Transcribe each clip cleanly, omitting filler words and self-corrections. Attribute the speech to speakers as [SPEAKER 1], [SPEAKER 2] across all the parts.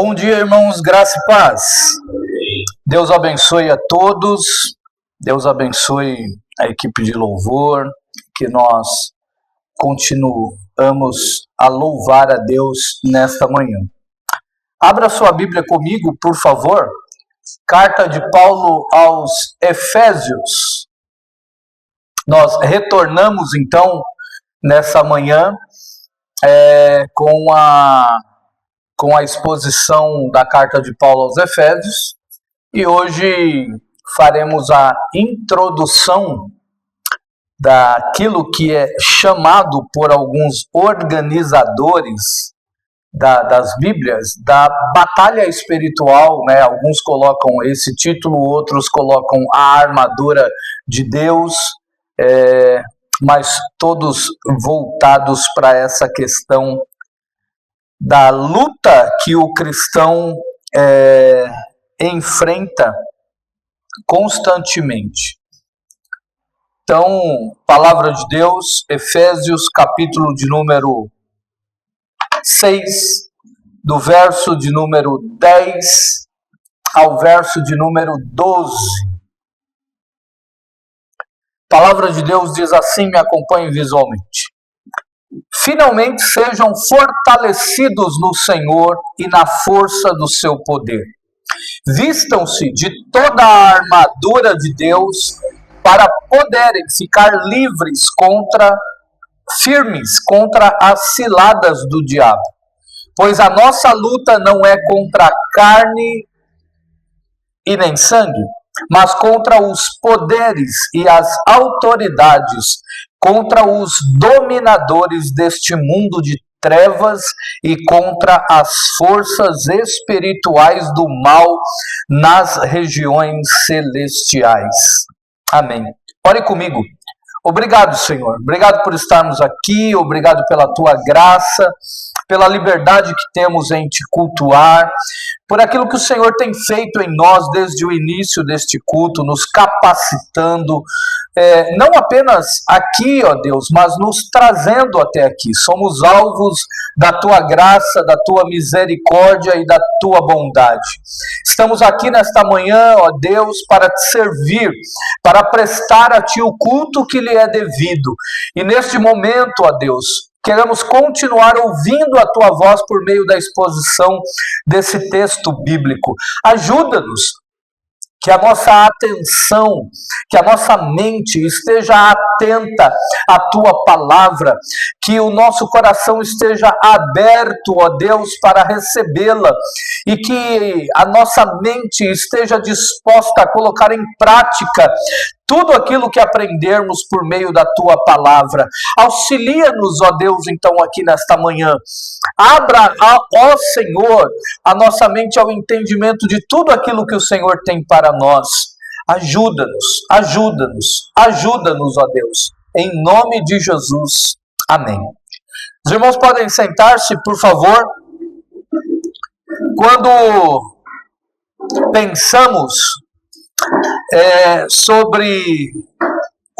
[SPEAKER 1] Bom dia, irmãos, graça e paz. Deus abençoe a todos, Deus abençoe a equipe de louvor, que nós continuamos a louvar a Deus nesta manhã. Abra sua Bíblia comigo, por favor, carta de Paulo aos Efésios. Nós retornamos então nessa manhã com a exposição da carta de Paulo aos Efésios, e hoje faremos a introdução daquilo que é chamado por alguns organizadores das Bíblias, da batalha espiritual, né? Alguns colocam esse título, outros colocam a armadura de Deus, mas todos voltados para essa questão da luta que o cristão enfrenta constantemente. Então, palavra de Deus, Efésios, capítulo de número 6, do verso de número 10 ao verso de número 12. Palavra de Deus diz assim, me acompanhe visualmente. Finalmente sejam fortalecidos no Senhor e na força do seu poder. Vistam-se de toda a armadura de Deus para poderem ficar firmes contra as ciladas do diabo. Pois a nossa luta não é contra carne e nem sangue, mas contra os poderes e as autoridades, contra os dominadores deste mundo de trevas e contra as forças espirituais do mal nas regiões celestiais. Amém. Ore comigo. Obrigado, Senhor. Obrigado por estarmos aqui, obrigado pela tua graça, pela liberdade que temos em te cultuar, por aquilo que o Senhor tem feito em nós desde o início deste culto, nos capacitando, não apenas aqui, ó Deus, mas nos trazendo até aqui. Somos alvos da tua graça, da tua misericórdia e da tua bondade. Estamos aqui nesta manhã, ó Deus, para te servir, para prestar a ti o culto que lhe é devido. E neste momento, ó Deus, queremos continuar ouvindo a tua voz por meio da exposição desse texto bíblico. Ajuda-nos, que a nossa atenção, que a nossa mente esteja atenta à tua palavra, que o nosso coração esteja aberto, ó Deus, para recebê-la, e que a nossa mente esteja disposta a colocar em prática tudo aquilo que aprendermos por meio da tua palavra. Auxilia-nos, ó Deus, então aqui nesta manhã. Abra, ó Senhor, a nossa mente ao entendimento de tudo aquilo que o Senhor tem para nós. Ajuda-nos, ajuda-nos, ajuda-nos, ó Deus. Em nome de Jesus. Amém. Os irmãos podem sentar-se, por favor. Quando pensamos sobre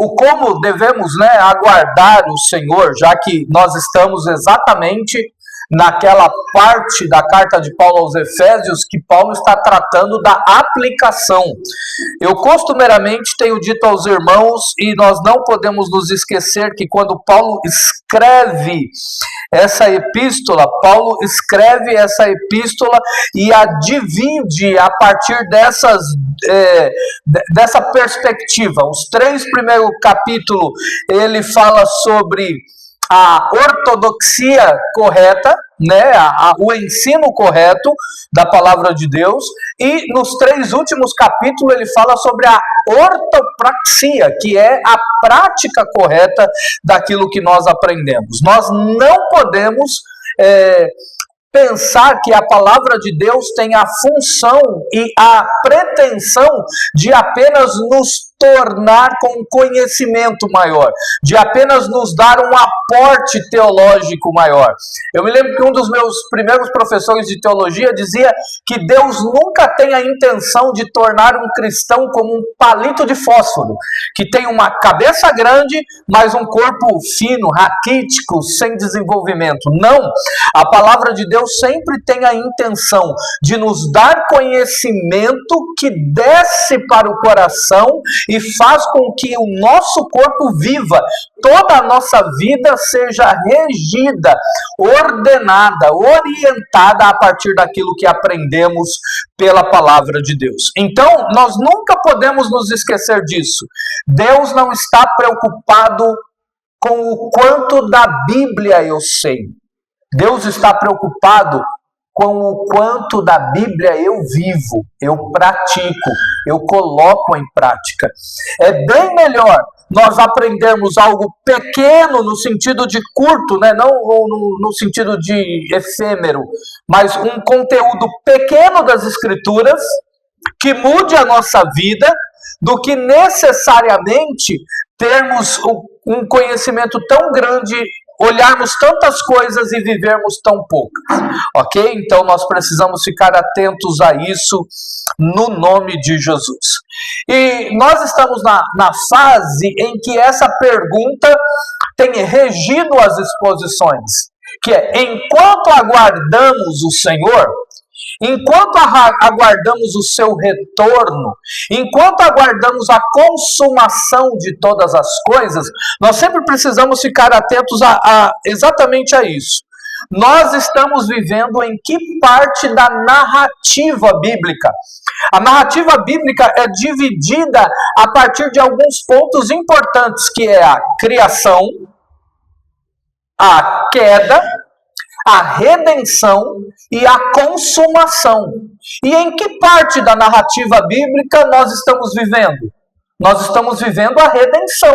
[SPEAKER 1] o como devemos, aguardar o Senhor, já que nós estamos exatamente naquela parte da carta de Paulo aos Efésios que Paulo está tratando da aplicação. Eu costumeiramente tenho dito aos irmãos, e nós não podemos nos esquecer que quando Paulo escreve essa epístola e a divide a partir dessa perspectiva. Os 3 primeiros capítulos ele fala sobre a ortodoxia correta, o ensino correto da palavra de Deus, e nos 3 últimos capítulos ele fala sobre a ortopraxia, que é a prática correta daquilo que nós aprendemos. Nós não podemos pensar que a palavra de Deus tem a função e a pretensão de apenas nos tornar com um conhecimento maior, de apenas nos dar um aporte teológico maior. Eu me lembro que um dos meus primeiros professores de teologia dizia que Deus nunca tem a intenção de tornar um cristão como um palito de fósforo, que tem uma cabeça grande, mas um corpo fino, raquítico, sem desenvolvimento. Não, a palavra de Deus sempre tem a intenção de nos dar conhecimento que desce para o coração e faz com que o nosso corpo viva, toda a nossa vida seja regida, ordenada, orientada a partir daquilo que aprendemos pela palavra de Deus. Então, nós nunca podemos nos esquecer disso. Deus não está preocupado com o quanto da Bíblia eu sei. Deus está preocupado com o quanto da Bíblia eu vivo, eu pratico, eu coloco em prática. É bem melhor nós aprendermos algo pequeno no sentido de curto, né? Não no sentido de efêmero, mas um conteúdo pequeno das Escrituras que mude a nossa vida, do que necessariamente termos um conhecimento tão grande, olharmos tantas coisas e vivermos tão poucas, ok? Então nós precisamos ficar atentos a isso no nome de Jesus. E nós estamos na fase em que essa pergunta tem regido as exposições, que é: enquanto aguardamos o Senhor, enquanto aguardamos o seu retorno, enquanto aguardamos a consumação de todas as coisas, nós sempre precisamos ficar atentos exatamente a isso. Nós estamos vivendo em que parte da narrativa bíblica? A narrativa bíblica é dividida a partir de alguns pontos importantes, que é a criação, a queda, a redenção e a consumação. E em que parte da narrativa bíblica nós estamos vivendo? Nós estamos vivendo a redenção.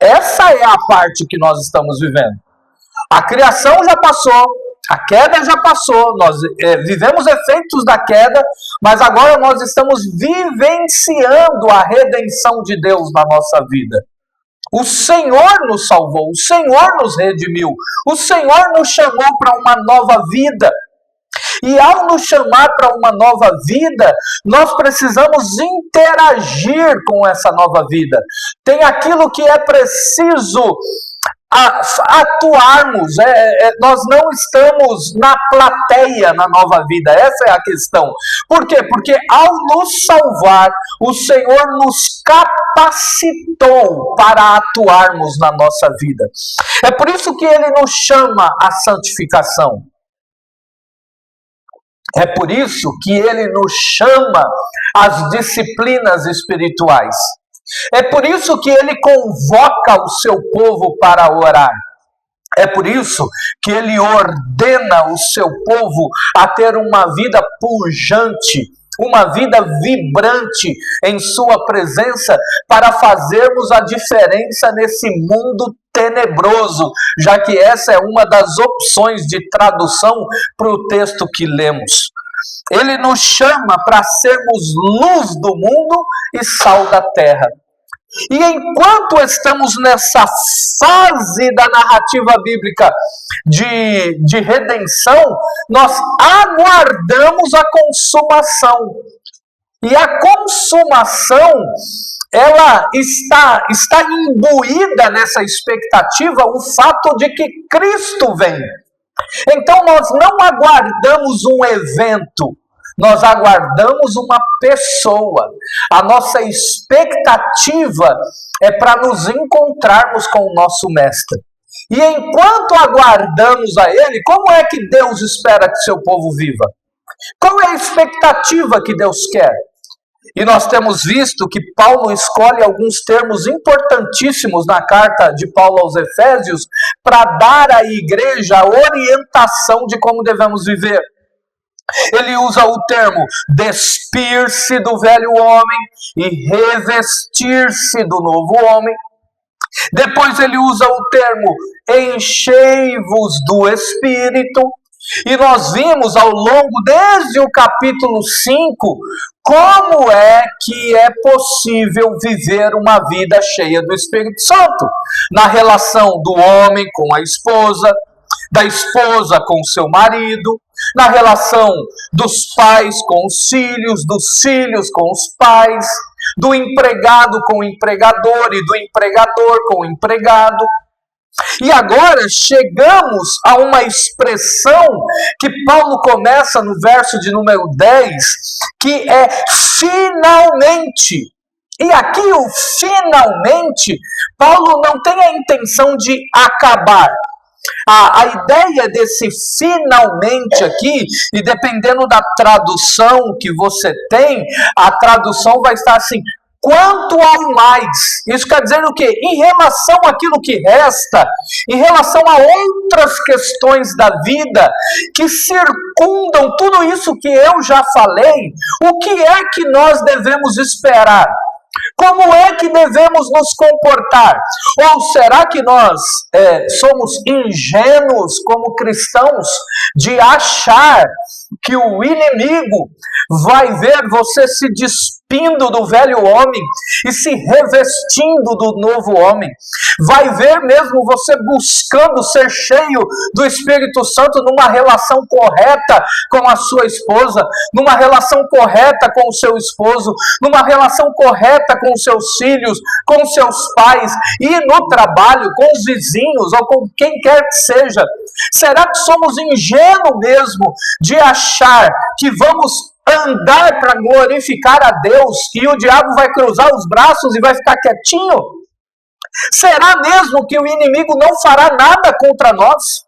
[SPEAKER 1] Essa é a parte que nós estamos vivendo. A criação já passou, a queda já passou, nós vivemos efeitos da queda, mas agora nós estamos vivenciando a redenção de Deus na nossa vida. O Senhor nos salvou, o Senhor nos redimiu, o Senhor nos chamou para uma nova vida. E ao nos chamar para uma nova vida, nós precisamos interagir com essa nova vida. Tem aquilo que é preciso atuarmos, nós não estamos na plateia na nova vida, essa é a questão. Por quê? Porque ao nos salvar, o Senhor nos capacitou para atuarmos na nossa vida. É por isso que Ele nos chama à santificação. É por isso que Ele nos chama às disciplinas espirituais. É por isso que Ele convoca o seu povo para orar. É por isso que Ele ordena o seu povo a ter uma vida pujante, uma vida vibrante em sua presença, para fazermos a diferença nesse mundo tenebroso, já que essa é uma das opções de tradução para o texto que lemos. Ele nos chama para sermos luz do mundo e sal da terra. E enquanto estamos nessa fase da narrativa bíblica de redenção, nós aguardamos a consumação. E a consumação, ela está imbuída nessa expectativa o fato de que Cristo vem. Então nós não aguardamos um evento, nós aguardamos uma pessoa. A nossa expectativa é para nos encontrarmos com o nosso Mestre. E enquanto aguardamos a Ele, como é que Deus espera que seu povo viva? Qual é a expectativa que Deus quer? E nós temos visto que Paulo escolhe alguns termos importantíssimos na carta de Paulo aos Efésios para dar à igreja a orientação de como devemos viver. Ele usa o termo despir-se do velho homem e revestir-se do novo homem. Depois ele usa o termo enchei-vos do Espírito. E nós vimos ao longo, desde o capítulo 5, como é que é possível viver uma vida cheia do Espírito Santo? Na relação do homem com a esposa, da esposa com seu marido, na relação dos pais com os filhos, dos filhos com os pais, do empregado com o empregador e do empregador com o empregado. E agora chegamos a uma expressão que Paulo começa no verso de número 10, que é finalmente. E aqui o finalmente, Paulo não tem a intenção de acabar. A ideia desse finalmente aqui, e dependendo da tradução que você tem, a tradução vai estar assim: quanto ao mais. Isso quer dizer o quê? Em relação àquilo que resta, em relação a outras questões da vida que circundam tudo isso que eu já falei, o que é que nós devemos esperar? Como é que devemos nos comportar? Ou será que nós somos ingênuos como cristãos de achar que o inimigo vai ver você se despindo do velho homem e se revestindo do novo homem? Vai ver mesmo você buscando ser cheio do Espírito Santo numa relação correta com a sua esposa, numa relação correta com o seu esposo, numa relação correta com os seus filhos, com os seus pais, e no trabalho, com os vizinhos ou com quem quer que seja? Será que somos ingênuos mesmo de achar que vamos andar para glorificar a Deus e o diabo vai cruzar os braços e vai ficar quietinho? Será mesmo que o inimigo não fará nada contra nós?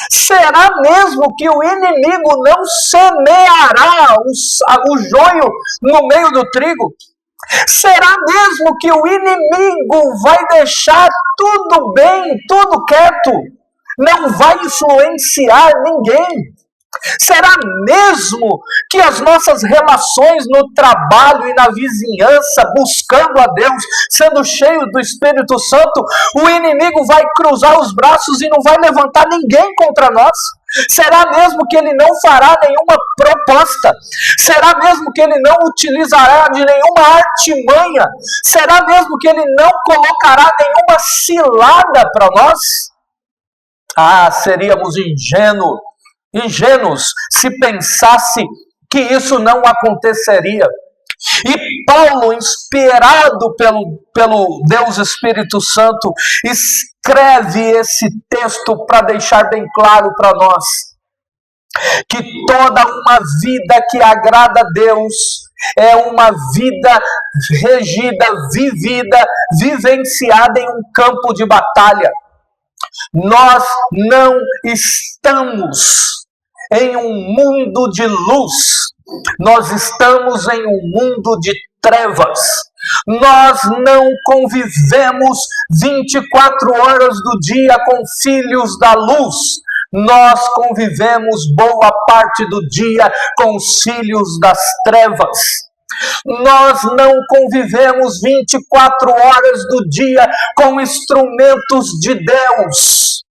[SPEAKER 1] Será mesmo que o inimigo não semeará o joio no meio do trigo? Será mesmo que o inimigo vai deixar tudo bem, tudo quieto? Não vai influenciar ninguém? Será mesmo que as nossas relações no trabalho e na vizinhança, buscando a Deus, sendo cheios do Espírito Santo, o inimigo vai cruzar os braços e não vai levantar ninguém contra nós? Será mesmo que ele não fará nenhuma proposta? Será mesmo que ele não utilizará de nenhuma artimanha? Será mesmo que ele não colocará nenhuma cilada para nós? Ah, seríamos ingênuos se pensasse que isso não aconteceria. E Paulo, inspirado pelo Deus Espírito Santo, escreve esse texto para deixar bem claro para nós que toda uma vida que agrada a Deus é uma vida regida, vivida, vivenciada em um campo de batalha. Nós não estamos em um mundo de luz, nós estamos em um mundo de trevas. Nós não convivemos 24 horas do dia com filhos da luz. Nós convivemos boa parte do dia com os filhos das trevas. Nós não convivemos 24 horas do dia com instrumentos de Deus.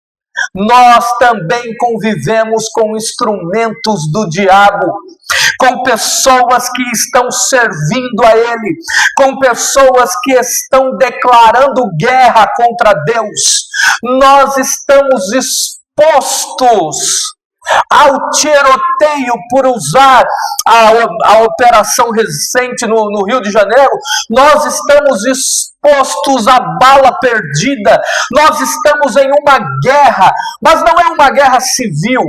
[SPEAKER 1] Nós também convivemos com instrumentos do diabo, com pessoas que estão servindo a ele, com pessoas que estão declarando guerra contra Deus. Nós estamos expostos ao tiroteio, por usar a operação recente no Rio de Janeiro. Nós estamos expostos à bala perdida. Nós estamos em uma guerra, mas não é uma guerra civil.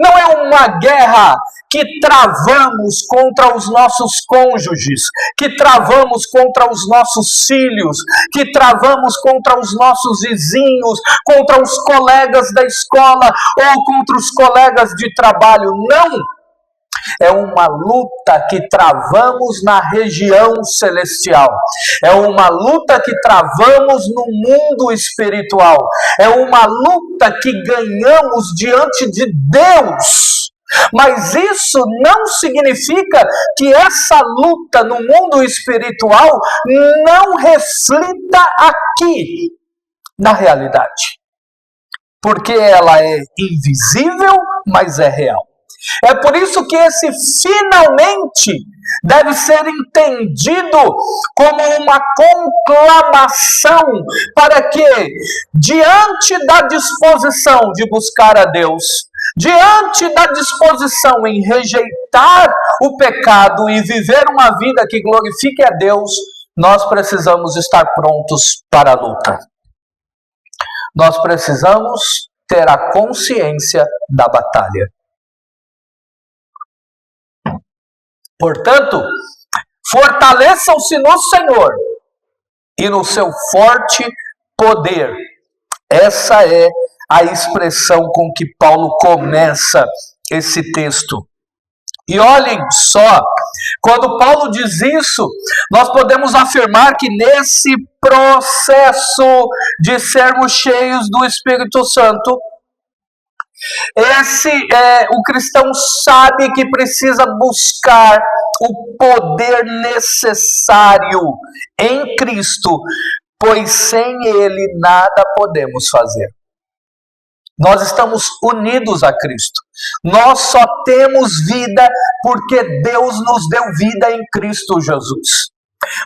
[SPEAKER 1] Não é uma guerra que travamos contra os nossos cônjuges, que travamos contra os nossos filhos, que travamos contra os nossos vizinhos, contra os colegas da escola ou contra os colegas de trabalho. Não! É uma luta que travamos na região celestial. É uma luta que travamos no mundo espiritual. É uma luta que ganhamos diante de Deus. Mas isso não significa que essa luta no mundo espiritual não reflita aqui na realidade. Porque ela é invisível, mas é real. É por isso que esse finalmente deve ser entendido como uma conclamação para que, diante da disposição de buscar a Deus, diante da disposição em rejeitar o pecado e viver uma vida que glorifique a Deus, nós precisamos estar prontos para a luta. Nós precisamos ter a consciência da batalha. Portanto, fortaleçam-se no Senhor e no seu forte poder. Essa é a expressão com que Paulo começa esse texto. E olhem só, quando Paulo diz isso, nós podemos afirmar que nesse processo de sermos cheios do Espírito Santo, o cristão sabe que precisa buscar o poder necessário em Cristo, pois sem Ele nada podemos fazer. Nós estamos unidos a Cristo. Nós só temos vida porque Deus nos deu vida em Cristo Jesus.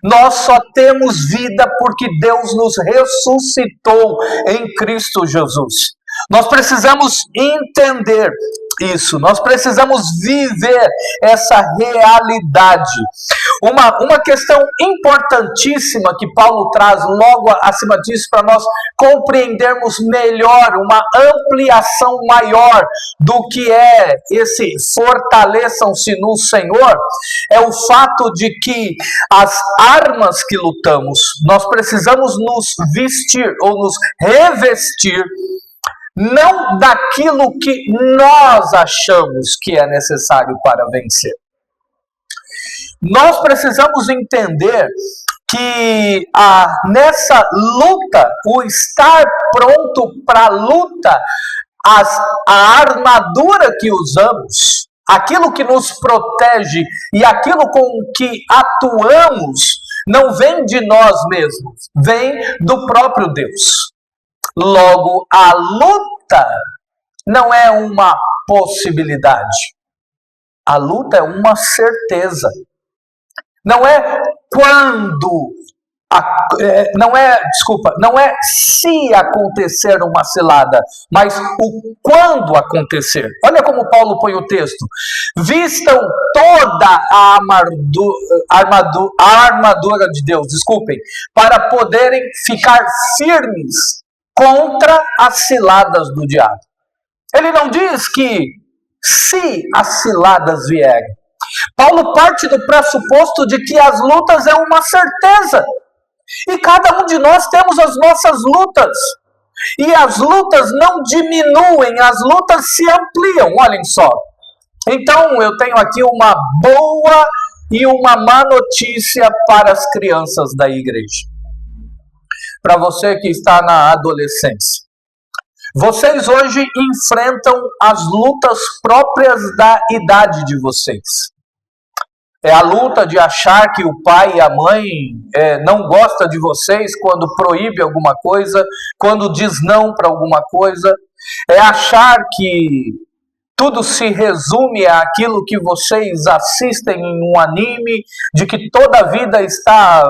[SPEAKER 1] Nós só temos vida porque Deus nos ressuscitou em Cristo Jesus. Nós precisamos entender isso, nós precisamos viver essa realidade. Uma questão importantíssima que Paulo traz logo acima disso para nós compreendermos melhor, uma ampliação maior do que é esse fortaleçam-se no Senhor, é o fato de que as armas que lutamos, nós precisamos nos vestir ou nos revestir não daquilo que nós achamos que é necessário para vencer. Nós precisamos entender que nessa luta, o estar pronto para a luta, a armadura que usamos, aquilo que nos protege e aquilo com que atuamos, não vem de nós mesmos, vem do próprio Deus. Logo, a luta não é uma possibilidade. A luta é uma certeza. Não é não é se acontecer uma cilada, mas o quando acontecer. Olha como Paulo põe o texto. Vistam toda a armadura de Deus, para poderem ficar firmes contra as ciladas do diabo. Ele não diz que se as ciladas vierem. Paulo parte do pressuposto de que as lutas é uma certeza. E cada um de nós temos as nossas lutas. E as lutas não diminuem, as lutas se ampliam, olhem só. Então eu tenho aqui uma boa e uma má notícia para as crianças da igreja. Para você que está na adolescência. Vocês hoje enfrentam as lutas próprias da idade de vocês. É a luta de achar que o pai e a mãe não gostam de vocês quando proíbe alguma coisa, quando diz não para alguma coisa. É achar que tudo se resume àquilo que vocês assistem em um anime, de que toda a vida está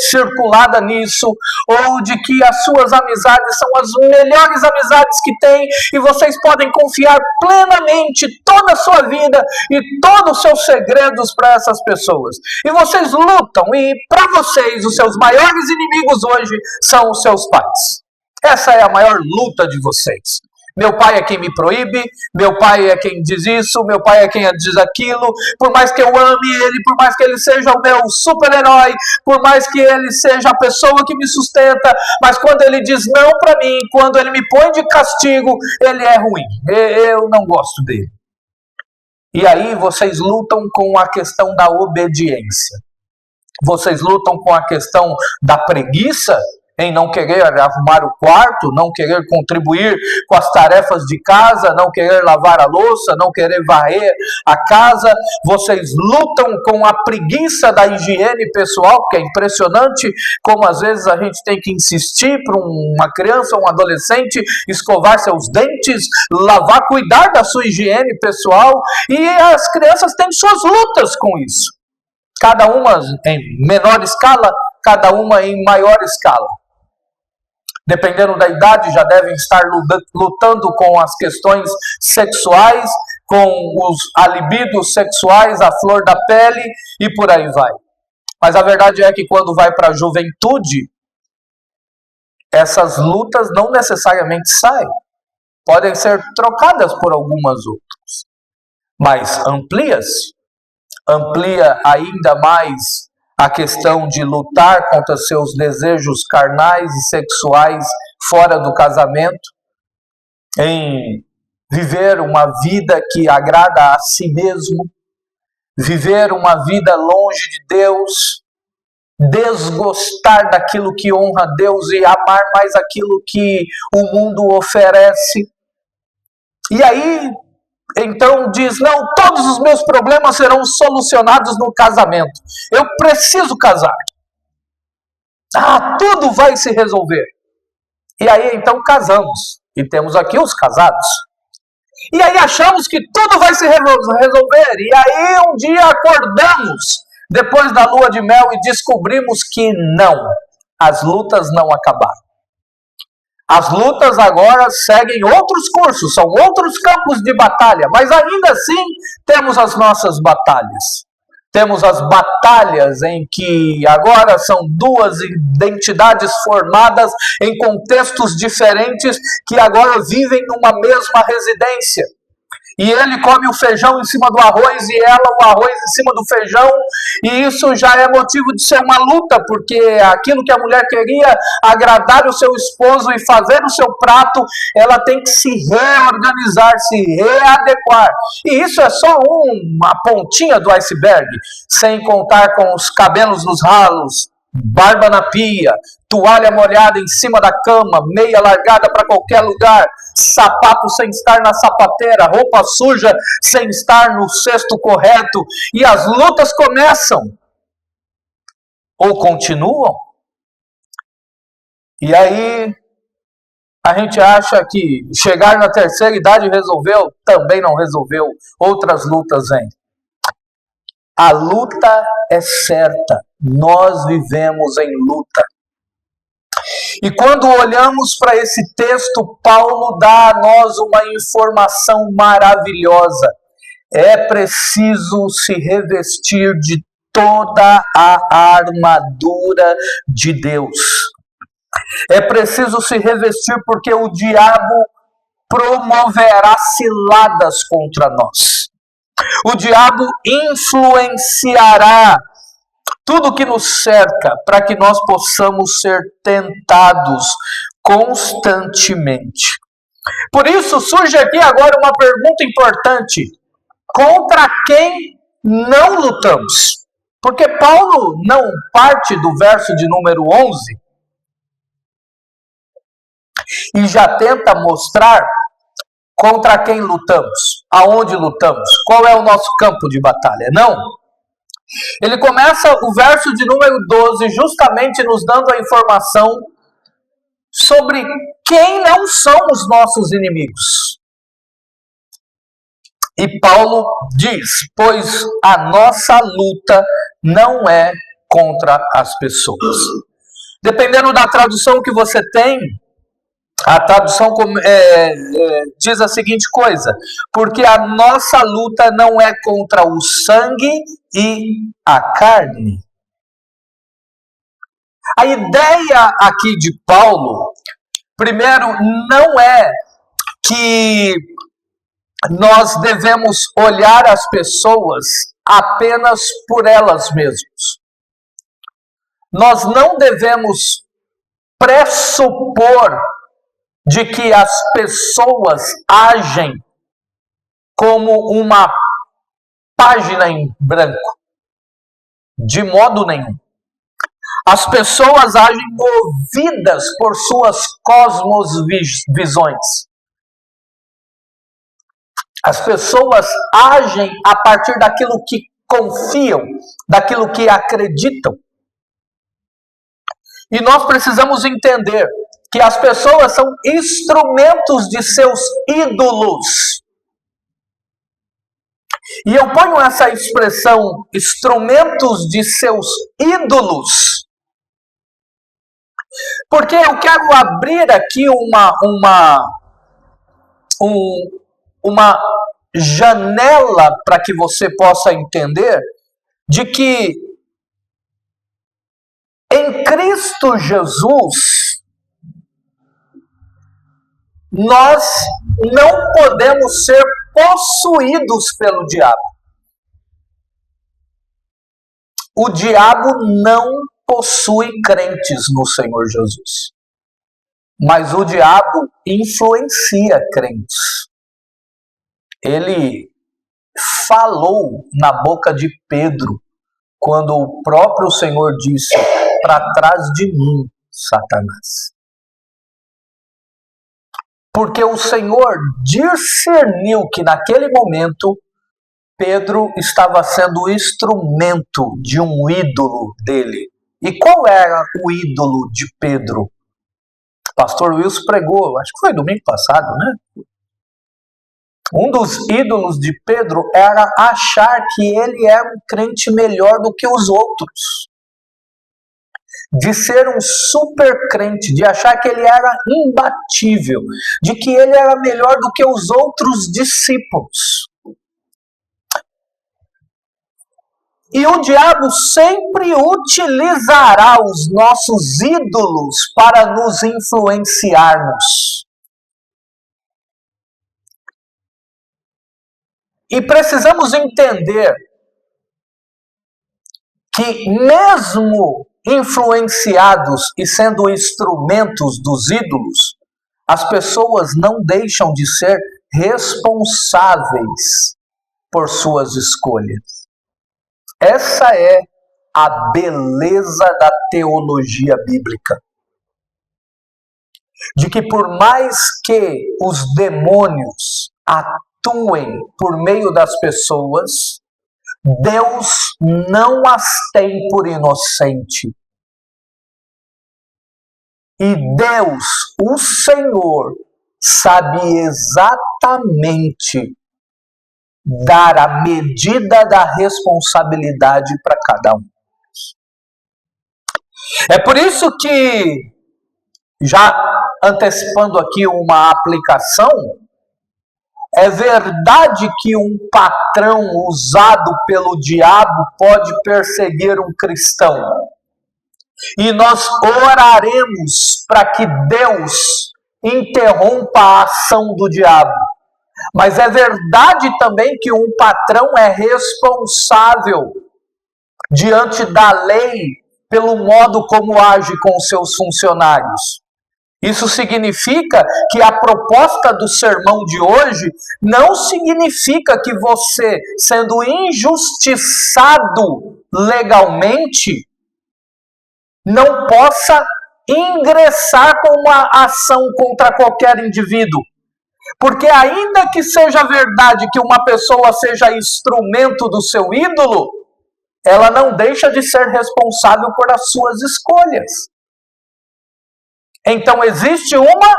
[SPEAKER 1] circulada nisso, ou de que as suas amizades são as melhores amizades que tem, e vocês podem confiar plenamente toda a sua vida e todos os seus segredos para essas pessoas. E vocês lutam, e para vocês, os seus maiores inimigos hoje são os seus pais. Essa é a maior luta de vocês. Meu pai é quem me proíbe, meu pai é quem diz isso, meu pai é quem diz aquilo, por mais que eu ame ele, por mais que ele seja o meu super-herói, por mais que ele seja a pessoa que me sustenta, mas quando ele diz não para mim, quando ele me põe de castigo, ele é ruim, eu não gosto dele. E aí vocês lutam com a questão da obediência, vocês lutam com a questão da preguiça, em não querer arrumar o quarto, não querer contribuir com as tarefas de casa, não querer lavar a louça, não querer varrer a casa. Vocês lutam com a preguiça da higiene pessoal, porque é impressionante como às vezes a gente tem que insistir para uma criança, um adolescente, escovar seus dentes, lavar, cuidar da sua higiene pessoal, e as crianças têm suas lutas com isso. Cada uma em menor escala, cada uma em maior escala. Dependendo da idade, já devem estar lutando com as questões sexuais, com a libido sexuais, a flor da pele e por aí vai. Mas a verdade é que quando vai para a juventude, essas lutas não necessariamente saem. Podem ser trocadas por algumas outras. Mas amplia-se. Amplia ainda mais a questão de lutar contra seus desejos carnais e sexuais fora do casamento, em viver uma vida que agrada a si mesmo, viver uma vida longe de Deus, desgostar daquilo que honra a Deus e amar mais aquilo que o mundo oferece. E aí, então diz, não, todos os meus problemas serão solucionados no casamento. Eu preciso casar. Tudo vai se resolver. E aí, então, casamos. E temos aqui os casados. E aí achamos que tudo vai se resolver. E aí, um dia acordamos, depois da lua de mel, e descobrimos que não. As lutas não acabaram. As lutas agora seguem outros cursos, são outros campos de batalha, mas ainda assim temos as nossas batalhas. Temos as batalhas em que agora são duas identidades formadas em contextos diferentes que agora vivem numa mesma residência. E ele come o feijão em cima do arroz e ela o arroz em cima do feijão, e isso já é motivo de ser uma luta, porque aquilo que a mulher queria, agradar o seu esposo e fazer o seu prato, ela tem que se reorganizar, se readequar. E isso é só uma pontinha do iceberg, sem contar com os cabelos nos ralos, barba na pia, toalha molhada em cima da cama, meia largada para qualquer lugar, sapato sem estar na sapateira, roupa suja sem estar no cesto correto, e as lutas começam ou continuam. E aí a gente acha que chegar na terceira idade resolveu, também não resolveu, outras lutas vêm. A luta é certa, nós vivemos em luta. E quando olhamos para esse texto, Paulo dá a nós uma informação maravilhosa. É preciso se revestir de toda a armadura de Deus. É preciso se revestir porque o diabo promoverá ciladas contra nós. O diabo influenciará tudo que nos cerca para que nós possamos ser tentados constantemente. Por isso surge aqui agora uma pergunta importante: contra quem não lutamos? Porque Paulo não parte do verso de número 11 e já tenta mostrar contra quem lutamos, aonde lutamos, qual é o nosso campo de batalha. Não. Ele começa o verso de número 12 justamente nos dando a informação sobre quem não são os nossos inimigos. E Paulo diz, pois a nossa luta não é contra as pessoas. Dependendo da tradução que você tem, a tradução diz a seguinte coisa: porque a nossa luta não é contra o sangue e a carne. A ideia aqui de Paulo, primeiro, não é que nós devemos olhar as pessoas apenas por elas mesmas. Nós não devemos pressupor de que as pessoas agem como uma página em branco. De modo nenhum. As pessoas agem movidas por suas cosmovisões. As pessoas agem a partir daquilo que confiam, daquilo que acreditam. E nós precisamos entender que as pessoas são instrumentos de seus ídolos. E eu ponho essa expressão, instrumentos de seus ídolos, porque eu quero abrir aqui uma janela para que você possa entender de que em Cristo Jesus nós não podemos ser possuídos pelo diabo. O diabo não possui crentes no Senhor Jesus, mas o diabo influencia crentes. Ele falou na boca de Pedro, quando o próprio Senhor disse: "Para trás de mim, Satanás". Porque o Senhor discerniu que naquele momento Pedro estava sendo instrumento de um ídolo dele. E qual era o ídolo de Pedro? O pastor Wilson pregou, acho que foi domingo passado, né? Um dos ídolos de Pedro era achar que ele era um crente melhor do que os outros. De ser um super crente, de achar que ele era imbatível, de que ele era melhor do que os outros discípulos. E o diabo sempre utilizará os nossos ídolos para nos influenciarmos. E precisamos entender que mesmo influenciados e sendo instrumentos dos ídolos, as pessoas não deixam de ser responsáveis por suas escolhas. Essa é a beleza da teologia bíblica. De que por mais que os demônios atuem por meio das pessoas, Deus não as tem por inocente. E Deus, o Senhor, sabe exatamente dar a medida da responsabilidade para cada um. É por isso que, já antecipando aqui uma aplicação, é verdade que um patrão usado pelo diabo pode perseguir um cristão. E nós oraremos para que Deus interrompa a ação do diabo. Mas é verdade também que um patrão é responsável diante da lei pelo modo como age com os seus funcionários. Isso significa que a proposta do sermão de hoje não significa que você, sendo injustiçado legalmente, não possa ingressar com uma ação contra qualquer indivíduo. Porque ainda que seja verdade que uma pessoa seja instrumento do seu ídolo, ela não deixa de ser responsável por as suas escolhas. Então existe uma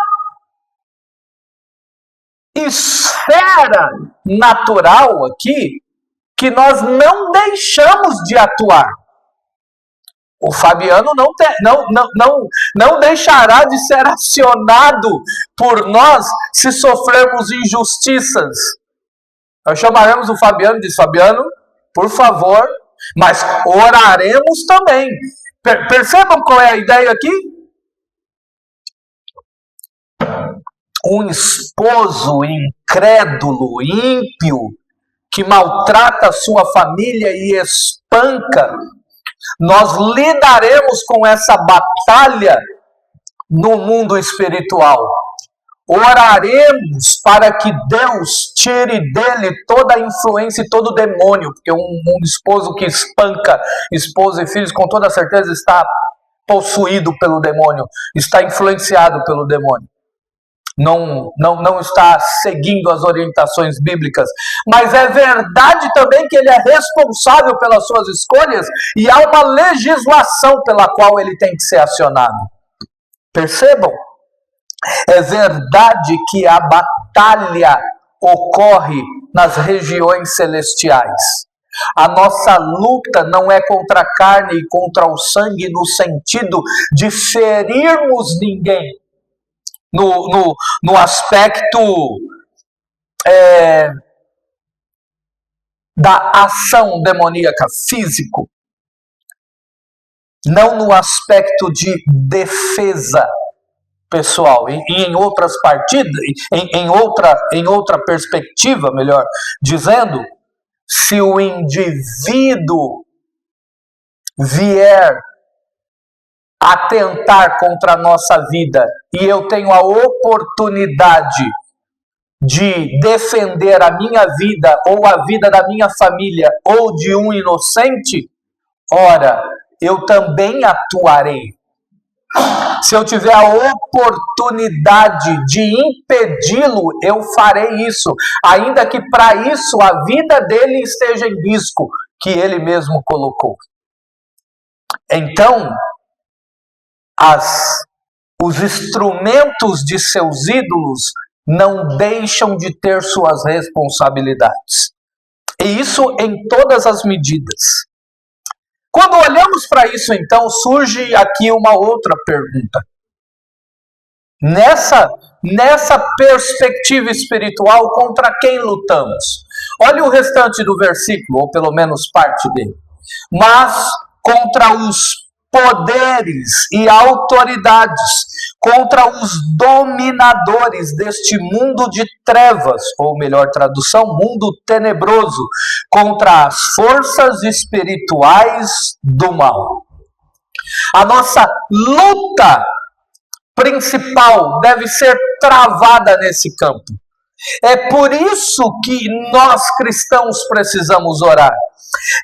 [SPEAKER 1] esfera natural aqui que nós não deixamos de atuar. O Fabiano não deixará de ser acionado por nós se sofrermos injustiças. Nós chamaremos o Fabiano e diz: Fabiano, por favor, mas oraremos também. Percebam qual é a ideia aqui? Um esposo incrédulo, ímpio, que maltrata a sua família e espanca. Nós lidaremos com essa batalha no mundo espiritual. Oraremos para que Deus tire dele toda a influência e todo o demônio, porque um esposo que espanca esposa e filhos com toda certeza está possuído pelo demônio, está influenciado pelo demônio. Não está seguindo as orientações bíblicas, mas é verdade também que ele é responsável pelas suas escolhas e há uma legislação pela qual ele tem que ser acionado. Percebam? É verdade que a batalha ocorre nas regiões celestiais. A nossa luta não é contra a carne e contra o sangue no sentido de ferirmos ninguém. No aspecto da ação demoníaca físico, não no aspecto de defesa pessoal. E em outras partidas, em outra perspectiva, melhor dizendo, se o indivíduo vier atentar contra a nossa vida e eu tenho a oportunidade de defender a minha vida ou a vida da minha família ou de um inocente, ora, eu também atuarei. Se eu tiver a oportunidade de impedi-lo, eu farei isso, ainda que para isso a vida dele esteja em risco, que ele mesmo colocou. Então, os instrumentos de seus ídolos não deixam de ter suas responsabilidades. E isso em todas as medidas. Quando olhamos para isso, então, surge aqui uma outra pergunta. Nessa perspectiva espiritual, contra quem lutamos? Olha o restante do versículo, ou pelo menos parte dele. Mas contra os poderes e autoridades, contra os dominadores deste mundo de trevas, ou melhor tradução, mundo tenebroso, contra as forças espirituais do mal. A nossa luta principal deve ser travada nesse campo. É por isso que nós cristãos precisamos orar.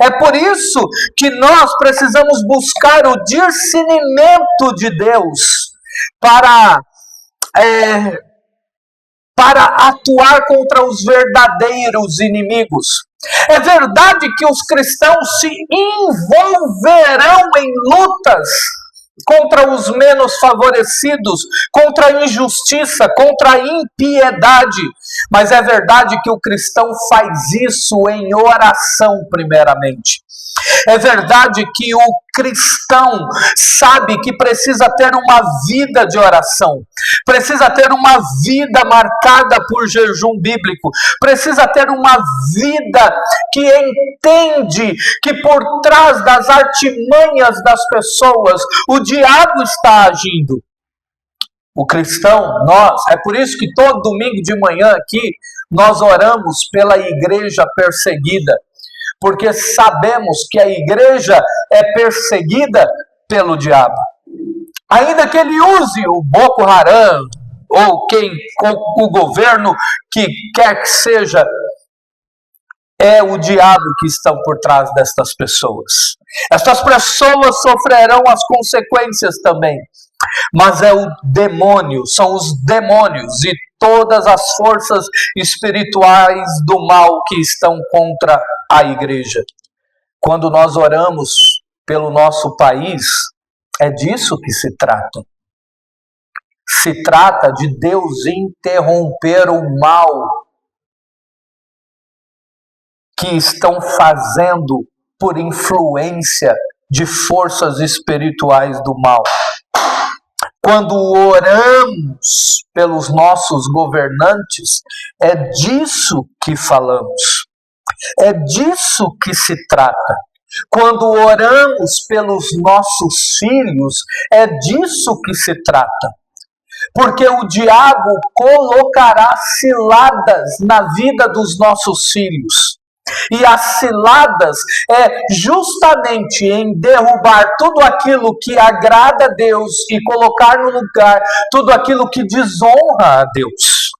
[SPEAKER 1] É por isso que nós precisamos buscar o discernimento de Deus para atuar contra os verdadeiros inimigos. É verdade que os cristãos se envolverão em lutas contra os menos favorecidos, contra a injustiça, contra a impiedade, mas é verdade que o cristão faz isso em oração primeiramente. É verdade que o cristão sabe que precisa ter uma vida de oração, precisa ter uma vida marcada por jejum bíblico, precisa ter uma vida que entende que por trás das artimanhas das pessoas o diabo está agindo. O cristão, é por isso que todo domingo de manhã aqui nós oramos pela igreja perseguida, porque sabemos que a igreja é perseguida pelo diabo. Ainda que ele use o Boko Haram, ou o governo que quer que seja, é o diabo que está por trás destas pessoas. Estas pessoas sofrerão as consequências também, mas é o demônio, são os demônios e todas as forças espirituais do mal que estão contra a igreja. Quando nós oramos pelo nosso país, é disso que se trata. Se trata de Deus interromper o mal que estão fazendo por influência de forças espirituais do mal. Quando oramos pelos nossos governantes, é disso que falamos. É disso que se trata. Quando oramos pelos nossos filhos, é disso que se trata. Porque o diabo colocará ciladas na vida dos nossos filhos. E as ciladas é justamente em derrubar tudo aquilo que agrada a Deus e colocar no lugar tudo aquilo que desonra a Deus.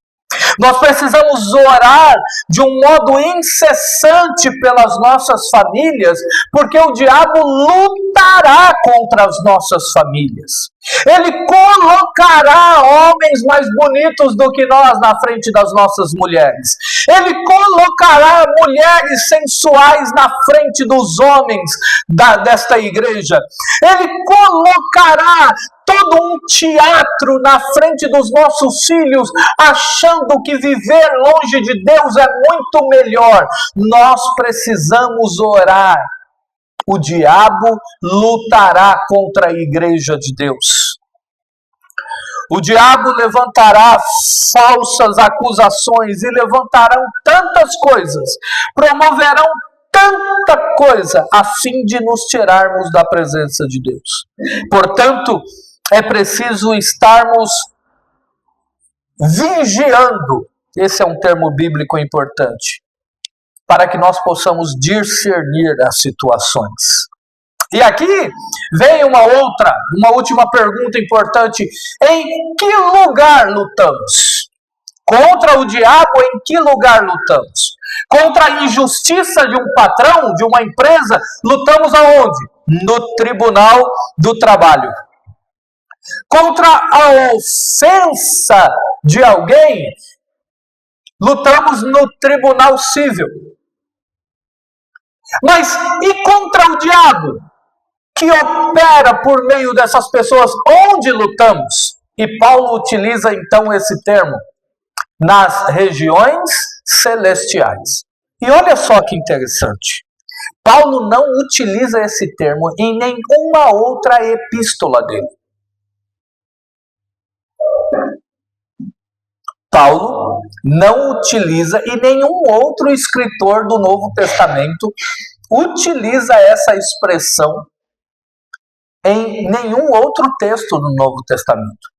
[SPEAKER 1] Nós precisamos orar de um modo incessante pelas nossas famílias, porque o diabo lutará contra as nossas famílias. Ele colocará homens mais bonitos do que nós na frente das nossas mulheres. Ele colocará mulheres sensuais na frente dos homens desta igreja. Ele colocará todo um teatro na frente dos nossos filhos, achando que viver longe de Deus é muito melhor. Nós precisamos orar. O diabo lutará contra a igreja de Deus. O diabo levantará falsas acusações e levantarão tantas coisas, promoverão tanta coisa a fim de nos tirarmos da presença de Deus. Portanto, é preciso estarmos vigiando, esse é um termo bíblico importante, para que nós possamos discernir as situações. E aqui vem uma última pergunta importante: em que lugar lutamos? Contra o diabo, em que lugar lutamos? Contra a injustiça de um patrão, de uma empresa, lutamos aonde? No tribunal do trabalho. Contra a ofensa de alguém, lutamos no tribunal civil. Mas e contra o diabo, que opera por meio dessas pessoas, onde lutamos? E Paulo utiliza então esse termo, nas regiões celestiais. E olha só que interessante, Paulo não utiliza esse termo em nenhuma outra epístola dele. Paulo não utiliza, e nenhum outro escritor do Novo Testamento utiliza essa expressão em nenhum outro texto do Novo Testamento.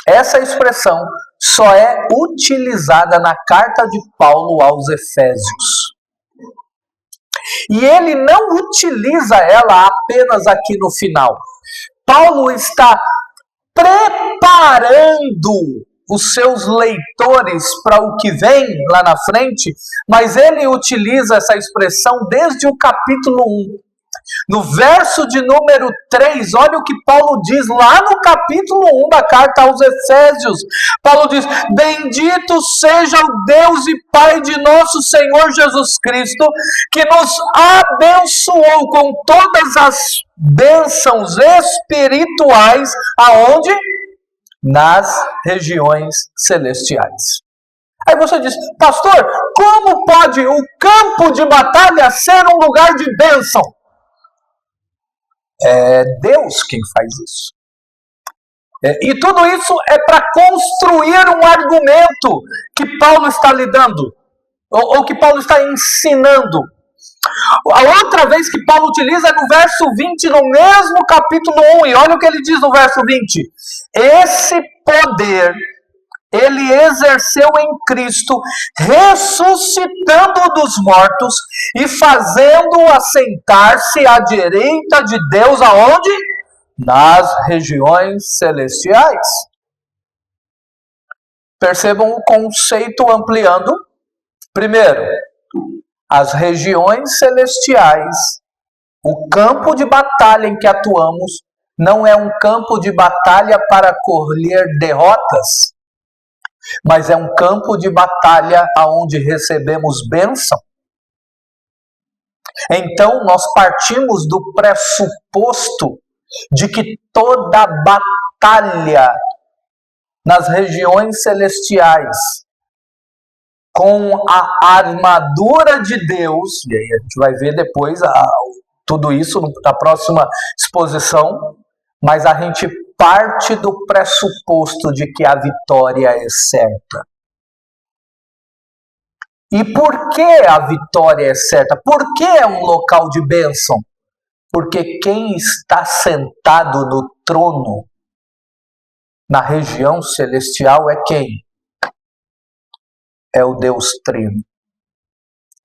[SPEAKER 1] Essa expressão só é utilizada na carta de Paulo aos Efésios. E ele não utiliza ela apenas aqui no final. Paulo está preparando os seus leitores para o que vem lá na frente, mas ele utiliza essa expressão desde o capítulo 1. No verso de número 3, olha o que Paulo diz lá no capítulo 1 da carta aos Efésios. Paulo diz: bendito seja o Deus e Pai de nosso Senhor Jesus Cristo, que nos abençoou com todas as bênçãos espirituais, aonde? Nas regiões celestiais. Aí você diz: pastor, como pode o campo de batalha ser um lugar de bênção? É Deus quem faz isso. E tudo isso é para construir um argumento que Paulo está lhe dando, ou que Paulo está ensinando. A outra vez que Paulo utiliza é no verso 20, no mesmo capítulo 1, e olha o que ele diz no verso 20: esse poder ele exerceu em Cristo, ressuscitando-o dos mortos e fazendo-o assentar-se à direita de Deus, aonde? Nas regiões celestiais. Percebam o conceito ampliando. Primeiro, as regiões celestiais, o campo de batalha em que atuamos, não é um campo de batalha para colher derrotas, mas é um campo de batalha onde recebemos bênção. Então, nós partimos do pressuposto de que toda batalha nas regiões celestiais, com a armadura de Deus, e aí a gente vai ver depois tudo isso na próxima exposição, mas a gente parte do pressuposto de que a vitória é certa. E por que a vitória é certa? Por que é um local de bênção? Porque quem está sentado no trono, na região celestial, é quem? É o Deus Trino.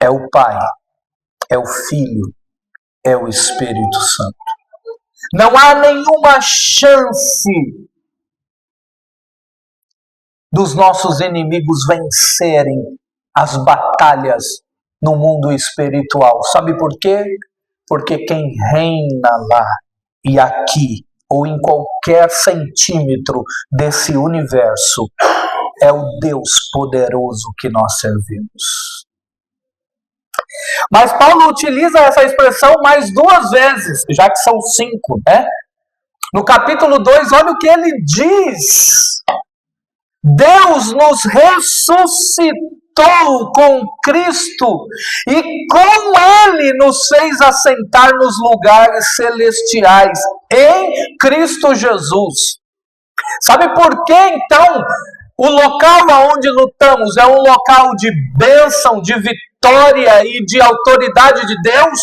[SPEAKER 1] É o Pai, é o Filho, é o Espírito Santo. Não há nenhuma chance dos nossos inimigos vencerem as batalhas no mundo espiritual. Sabe por quê? Porque quem reina lá e aqui, ou em qualquer centímetro desse universo, é o Deus poderoso que nós servimos. Mas Paulo utiliza essa expressão mais 2 vezes, já que são 5, né? No capítulo 2, olha o que ele diz. Deus nos ressuscitou com Cristo e com Ele nos fez assentar nos lugares celestiais em Cristo Jesus. Sabe por que então o local onde lutamos é um local de bênção, de vitória e de autoridade de Deus?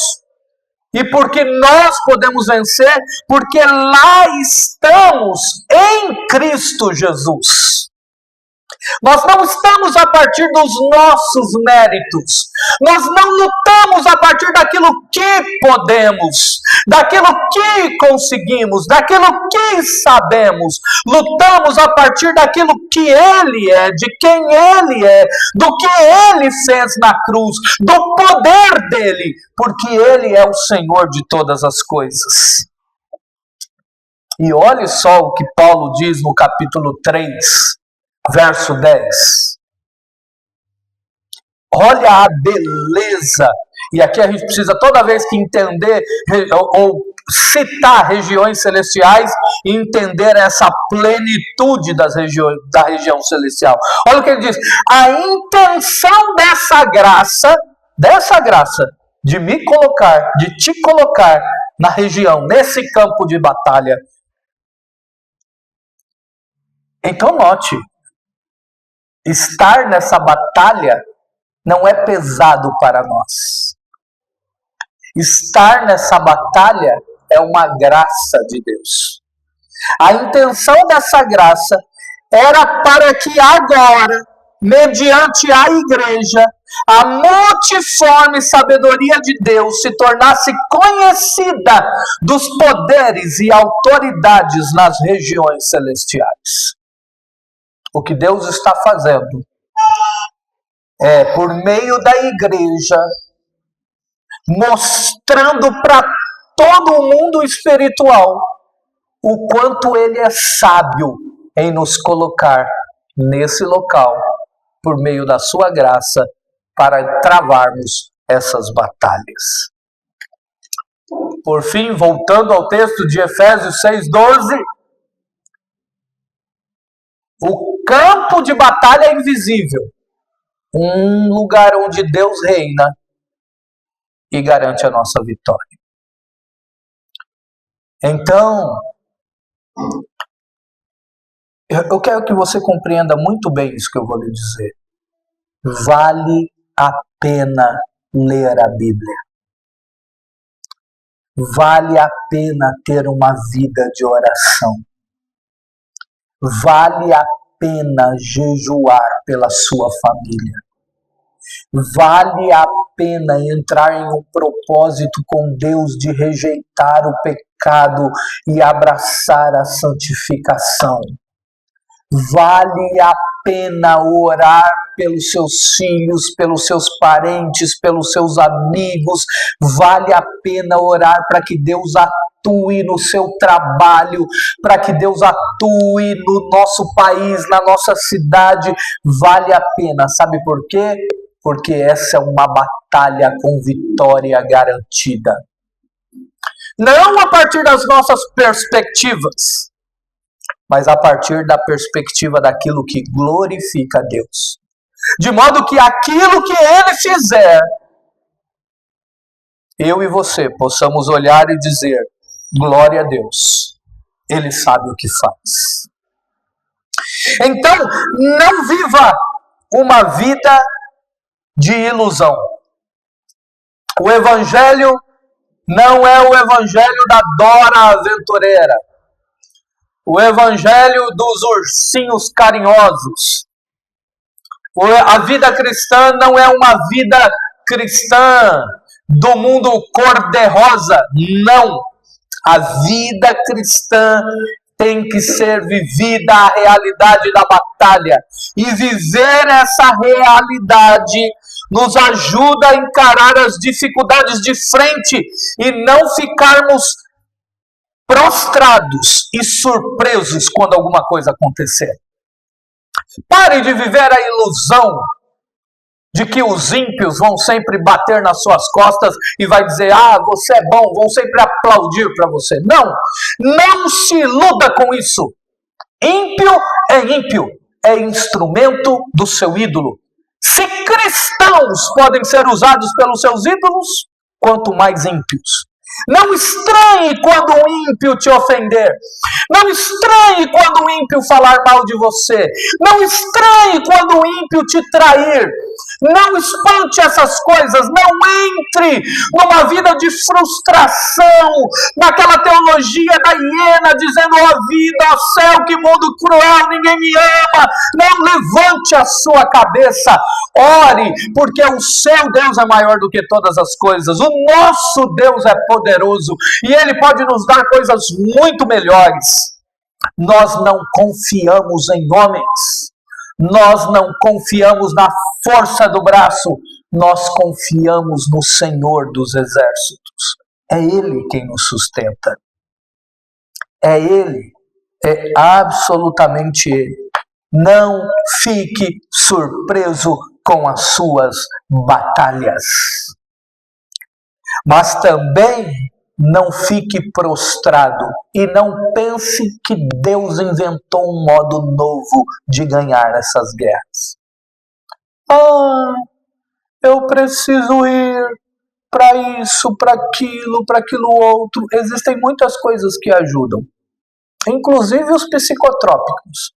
[SPEAKER 1] E porque nós podemos vencer? Porque lá estamos em Cristo Jesus. Nós não estamos a partir dos nossos méritos. Nós não lutamos a partir daquilo que podemos, daquilo que conseguimos, daquilo que sabemos. Lutamos a partir daquilo que Ele é, de quem Ele é, do que Ele fez na cruz, do poder dEle, porque Ele é o Senhor de todas as coisas. E olhe só o que Paulo diz no capítulo 3, verso 10. Olha a beleza. E aqui a gente precisa toda vez que entender ou citar regiões celestiais, entender essa plenitude da região celestial. Olha o que ele diz. A intenção dessa graça, de me colocar, de te colocar na região, nesse campo de batalha. Então note, estar nessa batalha não é pesado para nós. Estar nessa batalha é uma graça de Deus. A intenção dessa graça era para que agora, mediante a igreja, a multiforme sabedoria de Deus se tornasse conhecida dos poderes e autoridades nas regiões celestiais. O que Deus está fazendo é, por meio da igreja, mostrando para todo o mundo espiritual o quanto Ele é sábio em nos colocar nesse local, por meio da sua graça, para travarmos essas batalhas. Por fim, voltando ao texto de Efésios 6:12, o campo de batalha é invisível, um lugar onde Deus reina e garante a nossa vitória. Então, eu quero que você compreenda muito bem isso que eu vou lhe dizer. Vale a pena ler a Bíblia. Vale a pena ter uma vida de oração. Vale a pena jejuar pela sua família. Vale a pena entrar em um propósito com Deus de rejeitar o pecado e abraçar a santificação. Vale a pena orar pelos seus filhos, pelos seus parentes, pelos seus amigos. Vale a pena orar para que Deus atue no seu trabalho, para que Deus atue no nosso país, na nossa cidade. Vale a pena. Sabe por quê? Porque essa é uma batalha com vitória garantida. Não a partir das nossas perspectivas, mas a partir da perspectiva daquilo que glorifica a Deus. De modo que aquilo que Ele fizer, eu e você possamos olhar e dizer, glória a Deus, Ele sabe o que faz. Então, não viva uma vida de ilusão. O Evangelho não é o Evangelho da Dora aventureira. O Evangelho dos ursinhos carinhosos. A vida cristã não é uma vida cristã do mundo cor-de-rosa. Não. A vida cristã tem que ser vivida a realidade da batalha. E viver essa realidade nos ajuda a encarar as dificuldades de frente e não ficarmos prostrados e surpresos quando alguma coisa acontecer. Pare de viver a ilusão de que os ímpios vão sempre bater nas suas costas e vai dizer, você é bom, vão sempre aplaudir para você. Não se iluda com isso. Ímpio, é instrumento do seu ídolo. Se cristãos podem ser usados pelos seus ídolos, quanto mais ímpios. Não estranhe quando um ímpio te ofender. Não estranhe quando um ímpio falar mal de você. Não estranhe quando um ímpio te trair. Não espante essas coisas. Não entre numa vida de frustração, naquela teologia da hiena, dizendo, vida, céu, que mundo cruel, ninguém me ama. Não, levante a sua cabeça. Ore, porque o seu Deus é maior do que todas as coisas. O nosso Deus é poderoso e Ele pode nos dar coisas muito melhores. Nós não confiamos em homens. Nós não confiamos na força do braço. Nós confiamos no Senhor dos Exércitos. É Ele quem nos sustenta. É Ele. É absolutamente Ele. Não fique surpreso com as suas batalhas. Mas também não fique prostrado e não pense que Deus inventou um modo novo de ganhar essas guerras. Eu preciso ir para isso, para aquilo outro. Existem muitas coisas que ajudam, inclusive os psicotrópicos.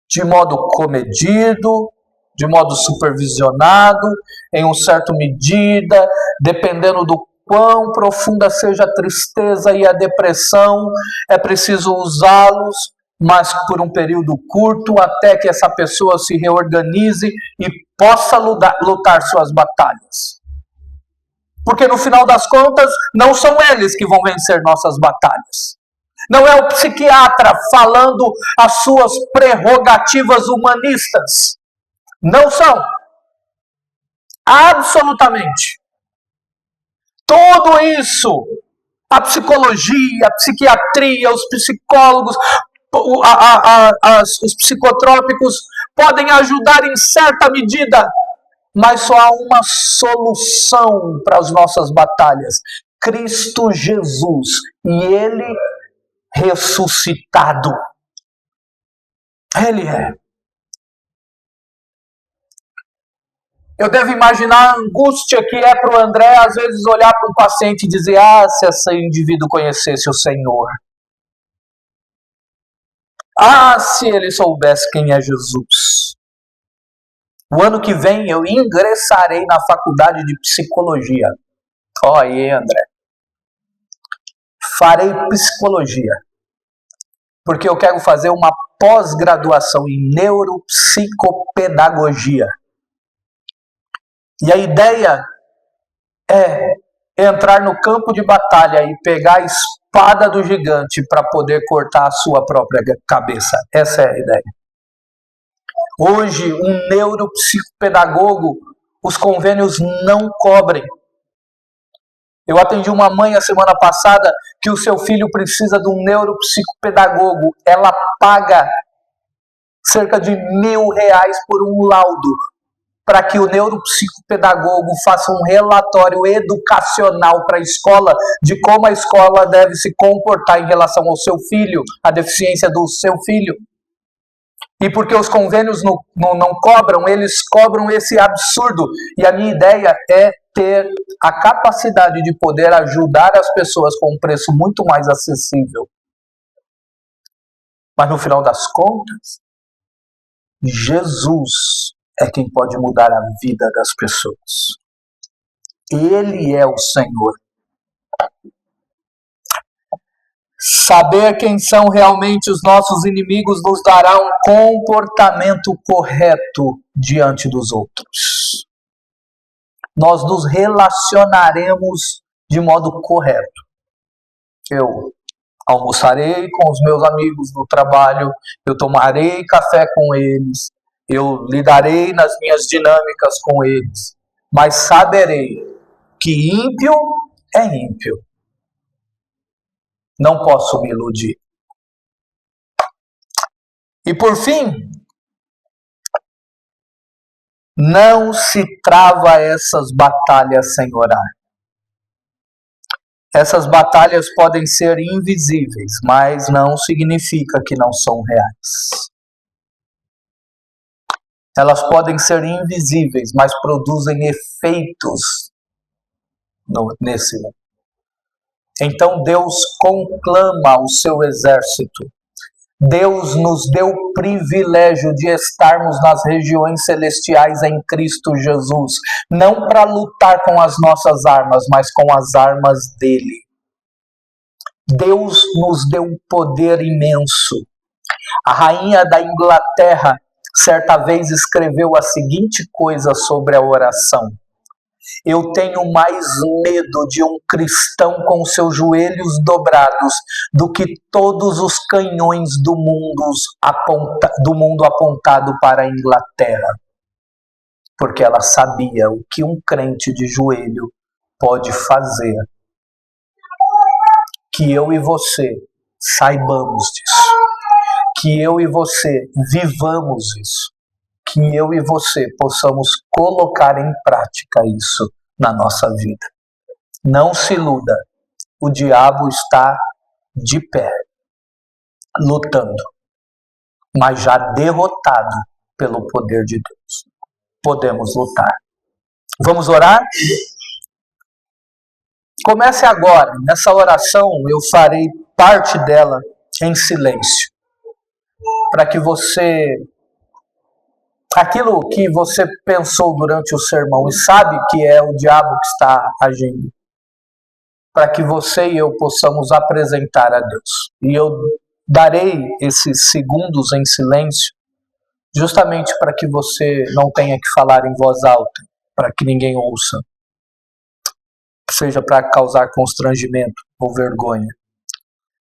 [SPEAKER 1] De modo comedido, de modo supervisionado, em uma certa medida, dependendo do quão profunda seja a tristeza e a depressão, é preciso usá-los, mas por um período curto, até que essa pessoa se reorganize e possa lutar suas batalhas. Porque no final das contas, não são eles que vão vencer nossas batalhas. Não é o psiquiatra falando as suas prerrogativas humanistas. Não são. Absolutamente. Tudo isso, a psicologia, a psiquiatria, os psicólogos, os psicotrópicos podem ajudar em certa medida, mas só há uma solução para as nossas batalhas. Cristo Jesus. E Ele ressuscitado. Ele é. Eu devo imaginar a angústia que é para o André, às vezes, olhar para um paciente e dizer, se esse indivíduo conhecesse o Senhor. Se ele soubesse quem é Jesus. O ano que vem eu ingressarei na faculdade de psicologia. Aí, André. Farei psicologia. Porque eu quero fazer uma pós-graduação em neuropsicopedagogia. E a ideia é entrar no campo de batalha e pegar a espada do gigante para poder cortar a sua própria cabeça. Essa é a ideia. Hoje, um neuropsicopedagogo, os convênios não cobrem. Eu atendi uma mãe a semana passada que o seu filho precisa de um neuropsicopedagogo. Ela paga cerca de R$1.000 por um laudo para que o neuropsicopedagogo faça um relatório educacional para a escola de como a escola deve se comportar em relação ao seu filho, a deficiência do seu filho. E porque os convênios não cobram, eles cobram esse absurdo. E a minha ideia é ter a capacidade de poder ajudar as pessoas com um preço muito mais acessível. Mas no final das contas, Jesus é quem pode mudar a vida das pessoas. Ele é o Senhor. Saber quem são realmente os nossos inimigos nos dará um comportamento correto diante dos outros. Nós nos relacionaremos de modo correto. Eu almoçarei com os meus amigos do trabalho, eu tomarei café com eles, eu lidarei nas minhas dinâmicas com eles, mas saberei que ímpio é ímpio. Não posso me iludir. E por fim, não se trava essas batalhas sem orar. Essas batalhas podem ser invisíveis, mas não significa que não são reais. Elas podem ser invisíveis, mas produzem efeitos nesse mundo. Então Deus conclama o seu exército. Deus nos deu o privilégio de estarmos nas regiões celestiais em Cristo Jesus, não para lutar com as nossas armas, mas com as armas dele. Deus nos deu um poder imenso. A rainha da Inglaterra, certa vez, escreveu a seguinte coisa sobre a oração: eu tenho mais medo de um cristão com seus joelhos dobrados do que todos os canhões do mundo apontado para a Inglaterra. Porque ela sabia o que um crente de joelho pode fazer. Que eu e você saibamos disso. Que eu e você vivamos isso. Que eu e você possamos colocar em prática isso na nossa vida. Não se iluda, o diabo está de pé, lutando, mas já derrotado pelo poder de Deus. Podemos lutar. Vamos orar? Comece agora. Nessa oração eu farei parte dela em silêncio, para que você... aquilo que você pensou durante o sermão e sabe que é o diabo que está agindo, para que você e eu possamos apresentar a Deus. E eu darei esses segundos em silêncio justamente para que você não tenha que falar em voz alta, para que ninguém ouça, seja para causar constrangimento ou vergonha.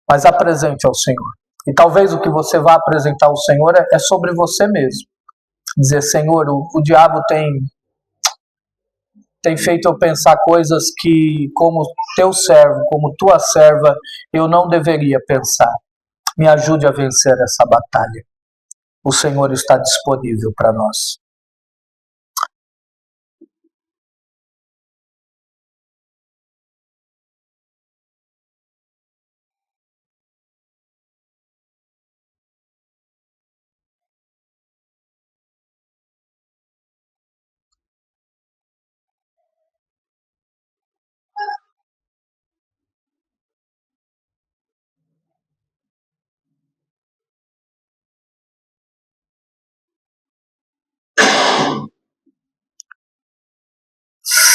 [SPEAKER 1] Mas apresente ao Senhor. E talvez o que você vá apresentar ao Senhor é sobre você mesmo. Dizer: Senhor, o diabo tem feito eu pensar coisas que, como teu servo, como tua serva, eu não deveria pensar. Me ajude a vencer essa batalha. O Senhor está disponível para nós.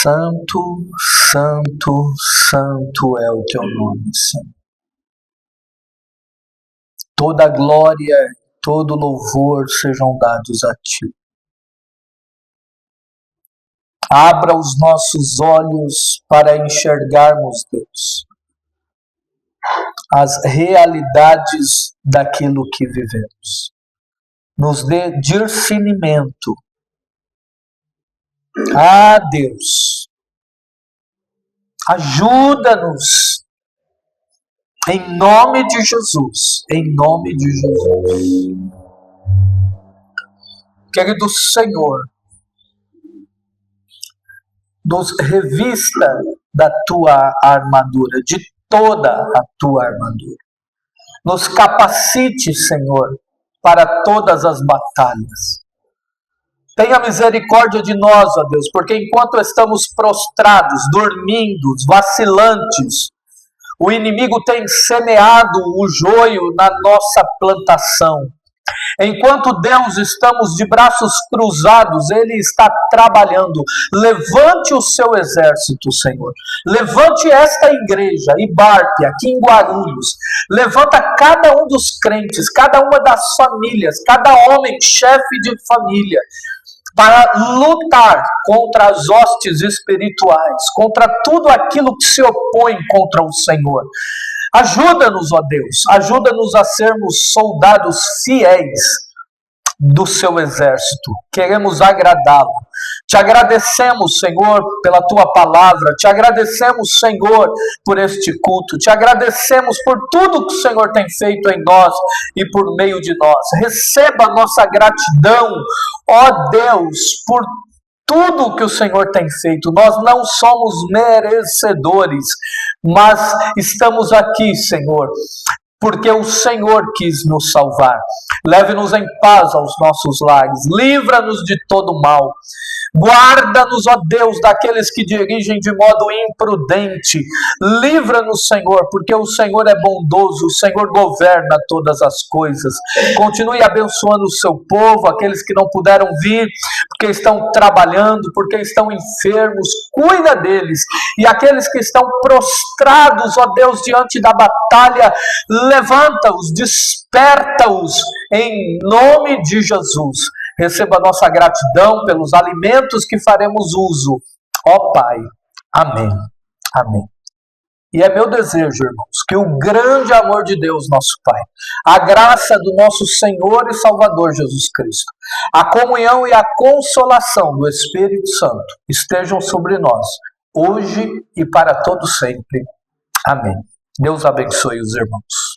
[SPEAKER 1] Santo, santo, santo é o teu nome, Senhor. Toda glória, todo louvor sejam dados a ti. Abra os nossos olhos para enxergarmos, Deus, as realidades daquilo que vivemos. Nos dê discernimento. Ah, Deus, ajuda-nos, em nome de Jesus, em nome de Jesus. Querido Senhor, nos revista da tua armadura, de toda a tua armadura. Nos capacite, Senhor, para todas as batalhas. Tenha misericórdia de nós, ó Deus, porque enquanto estamos prostrados, dormindo, vacilantes, o inimigo tem semeado o joio na nossa plantação. Enquanto Deus estamos de braços cruzados, Ele está trabalhando. Levante o seu exército, Senhor. Levante esta igreja, Ibarpe, aqui em Guarulhos. Levanta cada um dos crentes, cada uma das famílias, cada homem, chefe de família, para lutar contra as hostes espirituais, contra tudo aquilo que se opõe contra o Senhor. Ajuda-nos, ó Deus, ajuda-nos a sermos soldados fiéis do seu exército. Queremos agradá-lo. Te agradecemos, Senhor, pela tua palavra. Te agradecemos, Senhor, por este culto. Te agradecemos por tudo que o Senhor tem feito em nós e por meio de nós. Receba a nossa gratidão, ó Deus, por tudo que o Senhor tem feito. Nós não somos merecedores, mas estamos aqui, Senhor, porque o Senhor quis nos salvar. Leve-nos em paz aos nossos lares, livra-nos de todo mal. Guarda-nos, ó Deus, daqueles que dirigem de modo imprudente. Livra-nos, Senhor, porque o Senhor é bondoso, o Senhor governa todas as coisas. Continue abençoando o seu povo, aqueles que não puderam vir, porque estão trabalhando, porque estão enfermos, cuida deles. E aqueles que estão prostrados, ó Deus, diante da batalha, levanta-os, desperta-os, em nome de Jesus. Receba a nossa gratidão pelos alimentos que faremos uso. Ó Pai. Amém. Amém. E é meu desejo, irmãos, que o grande amor de Deus, nosso Pai, a graça do nosso Senhor e Salvador Jesus Cristo, a comunhão e a consolação do Espírito Santo estejam sobre nós, hoje e para todo sempre. Amém. Deus abençoe os irmãos.